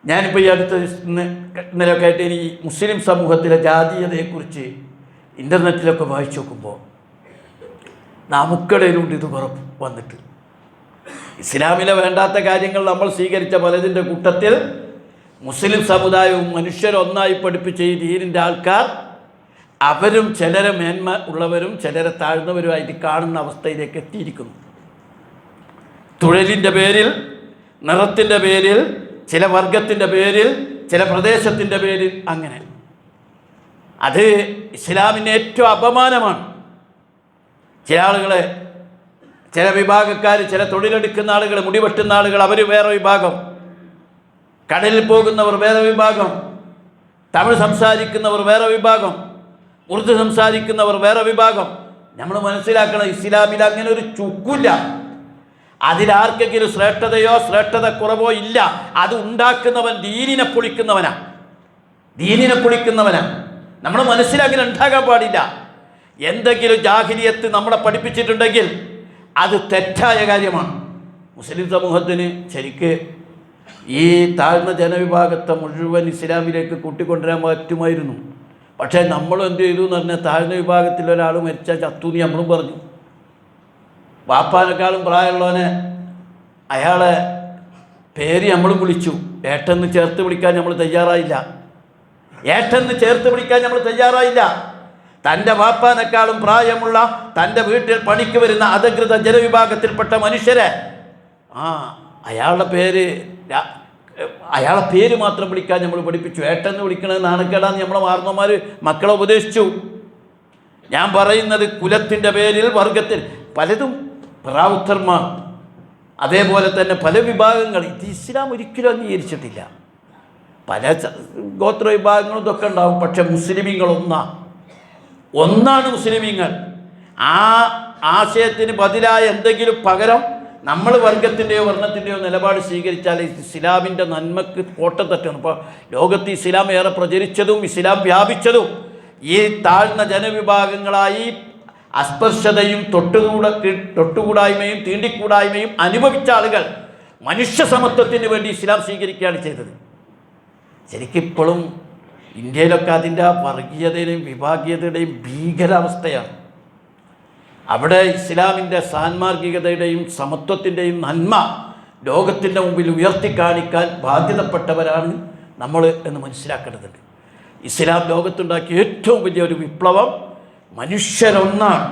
ഞാനിപ്പോൾ ഈ അടുത്ത ഇന്നലെയൊക്കെ ആയിട്ട് ഈ മുസ്ലിം സമൂഹത്തിലെ ജാതീയതയെക്കുറിച്ച് ഇൻ്റർനെറ്റിലൊക്കെ വായിച്ചു നോക്കുമ്പോൾ നമുക്കിടയിലുണ്ട് ഇത് വന്നിട്ട്. ഇസ്ലാമിലെ വേണ്ടാത്ത കാര്യങ്ങൾ നമ്മൾ സ്വീകരിച്ച പലതിൻ്റെ കൂട്ടത്തിൽ മുസ്ലിം സമുദായവും മനുഷ്യരൊന്നായി പഠിപ്പിച്ച ഈ ദീനിൻ്റെ ആൾക്കാർ അവരും ചിലരെ മേന്മ ഉള്ളവരും ചിലരെ താഴ്ന്നവരുമായിട്ട് കാണുന്ന അവസ്ഥയിലേക്ക് എത്തിയിരിക്കുന്നു. തൊഴിലിൻ്റെ പേരിൽ, നിറത്തിൻ്റെ പേരിൽ, ചില വർഗത്തിൻ്റെ പേരിൽ, ചില പ്രദേശത്തിൻ്റെ പേരിൽ, അങ്ങനെ അത് ഇസ്ലാമിന് ഏറ്റവും അപമാനമാണ്. ചില ആളുകളെ, ചില വിഭാഗക്കാർ, ചില തൊഴിലെടുക്കുന്ന ആളുകൾ, മുടിവെട്ടുന്ന ആളുകൾ, അവർ വേറെ വിഭാഗം, കടലിൽ പോകുന്നവർ വേറെ വിഭാഗം, തമിഴ് സംസാരിക്കുന്നവർ വേറെ വിഭാഗം, ഉറുദു സംസാരിക്കുന്നവർ വേറെ വിഭാഗം. നമ്മൾ മനസ്സിലാക്കണം, ഇസ്ലാമിൽ അങ്ങനെ ഒരു ചുക്കില്ല. അതിലാർക്കെങ്കിലും ശ്രേഷ്ഠതയോ ശ്രേഷ്ഠത കുറവോ ഇല്ല. അത് ഉണ്ടാക്കുന്നവൻ ദീനിനെ പൊളിക്കുന്നവനാണ്, ദീനിനെ പൊളിക്കുന്നവനാണ്. നമ്മൾ മനസ്സിലാക്കി ഉണ്ടാകാൻ പാടില്ല. എന്തെങ്കിലും ജാഹിലിയത്ത് നമ്മളെ പഠിപ്പിച്ചിട്ടുണ്ടെങ്കിൽ അത് തെറ്റായ കാര്യമാണ്. മുസ്ലിം സമൂഹത്തിന് ശരിക്ക് ഈ താഴ്ന്ന ജനവിഭാഗത്തെ മുഴുവൻ ഇസ്ലാമിലേക്ക് കൂട്ടിക്കൊണ്ടുവരാൻ പറ്റുമായിരുന്നു. പക്ഷേ നമ്മൾ എന്ത് ചെയ്തു എന്ന് പറഞ്ഞാൽ, താഴ്ന്ന വിഭാഗത്തിൽ ഒരാൾ മരിച്ചാൽ ചത്തൂന്ന് നമ്മളും പറഞ്ഞു. വാപ്പാനേക്കാളും പ്രായമുള്ളവനെ അയാളെ പേര് നമ്മളും വിളിച്ചു. ഏട്ടെന്ന് ചേർത്ത് വിളിക്കാൻ നമ്മൾ തയ്യാറായില്ല. ഏട്ടെന്ന് ചേർത്ത് വിളിക്കാൻ നമ്മൾ തയ്യാറായില്ല. തൻ്റെ വാപ്പാനേക്കാളും പ്രായമുള്ള തൻ്റെ വീട്ടിൽ പണിക്ക് വരുന്ന അധികൃത ജനവിഭാഗത്തിൽപ്പെട്ട മനുഷ്യരെ അയാളെ പേര് മാത്രം വിളിക്കാൻ നമ്മൾ പഠിപ്പിച്ചു. ഏട്ടെന്ന് വിളിക്കണത് നാണക്കേടാന്ന് നമ്മളെ മാർന്നമാർ മക്കളെ ഉപദേശിച്ചു. ഞാൻ പറയുന്നത് കുലത്തിൻ്റെ പേരിൽ, വർഗത്തിൽ പലതും റാവുത്തർമാർ, അതേപോലെ തന്നെ പല വിഭാഗങ്ങൾ, ഇത് ഇസ്ലാം ഒരിക്കലും അംഗീകരിച്ചിട്ടില്ല. പല ഗോത്ര വിഭാഗങ്ങളും ഇതൊക്കെ ഉണ്ടാവും. പക്ഷെ മുസ്ലിമീങ്ങൾ ഒന്നാണ് മുസ്ലിമീങ്ങൾ. ആ ആശയത്തിന് ബദലായ എന്തെങ്കിലും പകരം നമ്മൾ വർഗത്തിൻ്റെയോ വർണ്ണത്തിൻ്റെയോ നിലപാട് സ്വീകരിച്ചാൽ ഇസ്ലാമിൻ്റെ നന്മക്ക് കോട്ടം തട്ടണം. ഇപ്പോൾ ലോകത്ത് ഇസ്ലാം ഏറെ പ്രചരിച്ചതും ഇസ്ലാം വ്യാപിച്ചതും ഈ താഴ്ന്ന ജനവിഭാഗങ്ങളായി അസ്പർശതയും തൊട്ടുകൂടായ്മയും തീണ്ടിക്കൂടായ്മയും അനുഭവിച്ച ആളുകൾ മനുഷ്യ സമത്വത്തിന് വേണ്ടി ഇസ്ലാം സ്വീകരിക്കുകയാണ് ചെയ്തത്. ശരിക്കിപ്പോഴും ഇന്ത്യയിലൊക്കെ അതിൻ്റെ വർഗീയതയുടെയും വിഭാഗീയതയുടെയും ഭീകരാവസ്ഥയാണ്. അവിടെ ഇസ്ലാമിൻ്റെ സാൻമാർഗികതയുടെയും സമത്വത്തിൻ്റെയും നന്മ ലോകത്തിൻ്റെ മുമ്പിൽ ഉയർത്തിക്കാണിക്കാൻ ബാധ്യതപ്പെട്ടവരാണ് നമ്മൾ എന്ന് മനസ്സിലാക്കേണ്ടതുണ്ട്. ഇസ്ലാം ലോകത്തുണ്ടാക്കിയ ഏറ്റവും വലിയൊരു വിപ്ലവം മനുഷ്യരൊന്നാണ്,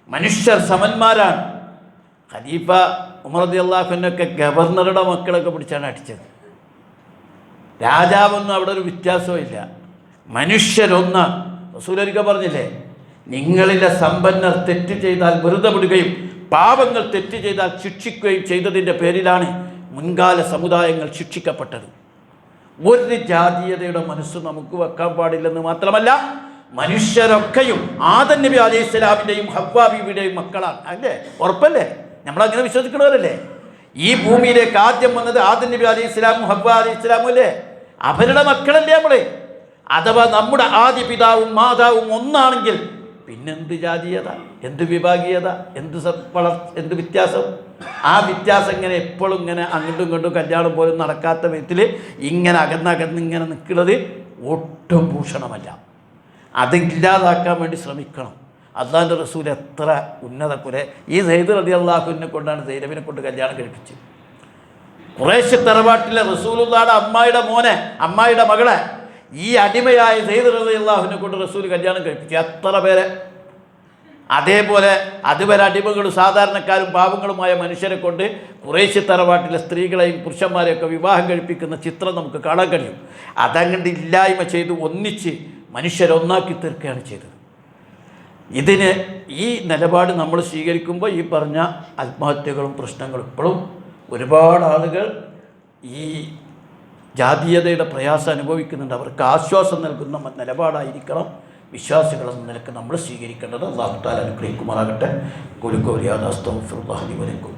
മനുഷ്യർ സമന്മാരാണ്. ഖലീഫ ഉമർ റളിയല്ലാഹു അൻഹുവൊക്കെ ഗവർണറുടെ മക്കളൊക്കെ പിടിച്ചാണ് അടിച്ചത്. രാജാവൊന്നും അവിടെ ഒരു വ്യത്യാസവും ഇല്ല, മനുഷ്യരൊന്നാണ്. റസൂലൊരിക്കൽ പറഞ്ഞില്ലേ, നിങ്ങളിലെ സമ്പന്നർ തെറ്റ് ചെയ്താൽ വെറുതെ വിടുകയും പാപങ്ങൾ തെറ്റ് ചെയ്താൽ ശിക്ഷിക്കുകയും ചെയ്തതിൻ്റെ പേരിലാണ് മുൻകാല സമുദായങ്ങൾ ശിക്ഷിക്കപ്പെട്ടത്. ഒരു ജാതീയതയുടെ മനസ്സ് നമുക്ക് വെക്കാൻ പാടില്ലെന്ന് മാത്രമല്ല, മനുഷ്യരൊക്കെയും ആദം നബി അലൈഹി സ്വലാമിൻ്റെയും ഹവ്വാ ബീവിയുടെയും മക്കളാണ്. അല്ലേ? ഉറപ്പല്ലേ? നമ്മളങ്ങനെ വിശ്വസിക്കണവരല്ലേ? ഈ ഭൂമിയിലേക്ക് ആദ്യം വന്നത് ആദം നബി അലൈഹി സ്വലാമും ഹവ്വാ അലൈഹി സ്വലാമും അല്ലേ? അവരുടെ മക്കളല്ലേ നമ്മൾ? അഥവാ നമ്മുടെ ആദ്യ പിതാവും മാതാവും ഒന്നാണെങ്കിൽ പിന്നെന്ത് ജാതീയത? എന്ത് വിഭാഗീയത, എന്ത് വ്യത്യാസം? ആ വ്യത്യാസം ഇങ്ങനെ എപ്പോഴും ഇങ്ങനെ അങ്ങോട്ടും ഇങ്ങോട്ടും കല്യാണം പോലും നടക്കാത്ത വിധത്തിൽ ഇങ്ങനെ അകന്നകന്ന് ഇങ്ങനെ നിൽക്കുന്നത് ഒട്ടും ഭൂഷണമല്ല. അതില്ലാതാക്കാൻ വേണ്ടി ശ്രമിക്കണം. അള്ളാഹിൻ്റെ റസൂൽ എത്ര ഉന്നത കുലെ ഈ സെയ്ദ് റളിയല്ലാഹുവിനെ കൊണ്ടാണ് സൈനബിനെ കൊണ്ട് കല്യാണം കഴിപ്പിച്ചത്. ഖുറൈശ് തറവാട്ടിലെ റസൂലുള്ളാഹിയുടെ അമ്മായിയുടെ മകളെ ഈ അടിമയായ സെയ്ദ് റളിയല്ലാഹുവിനെ കൊണ്ട് റസൂൽ കല്യാണം കഴിപ്പിച്ചു. എത്ര പേരെ! അതേപോലെ അതുവരെ അടിമകളും സാധാരണക്കാരും പാവങ്ങളുമായ മനുഷ്യരെ കൊണ്ട് ഖുറൈശ് തറവാട്ടിലെ സ്ത്രീകളെയും പുരുഷന്മാരെയൊക്കെ വിവാഹം കഴിപ്പിക്കുന്ന ചിത്രം നമുക്ക് കാണാൻ കഴിയും. അതങ്ങണ്ട് ഇല്ലായ്മ ചെയ്ത് ഒന്നിച്ച് മനുഷ്യരൊന്നാക്കി തീർക്കുകയാണ് ചെയ്തത്. ഇതിന് ഈ നിലപാട് നമ്മൾ സ്വീകരിക്കുമ്പോൾ ഈ പറഞ്ഞ ആത്മഹത്യകളും പ്രശ്നങ്ങളും ഇപ്പോഴും ഒരുപാട് ആളുകൾ ഈ ജാതീയതയുടെ പ്രയാസം അനുഭവിക്കുന്നുണ്ട്. അവർക്ക് ആശ്വാസം നൽകുന്ന നിലപാടായിരിക്കണം വിശ്വാസികളെന്ന നിലക്ക് നമ്മൾ സ്വീകരിക്കേണ്ടത്. അല്ലാഹു തആല അനുഗ്രഹിക്കുമാറാകട്ടെ. ഖുലു ഖൗലി ഹാദാ അസ്തഗ്ഫിറുല്ലാഹ ലി വലക്കും.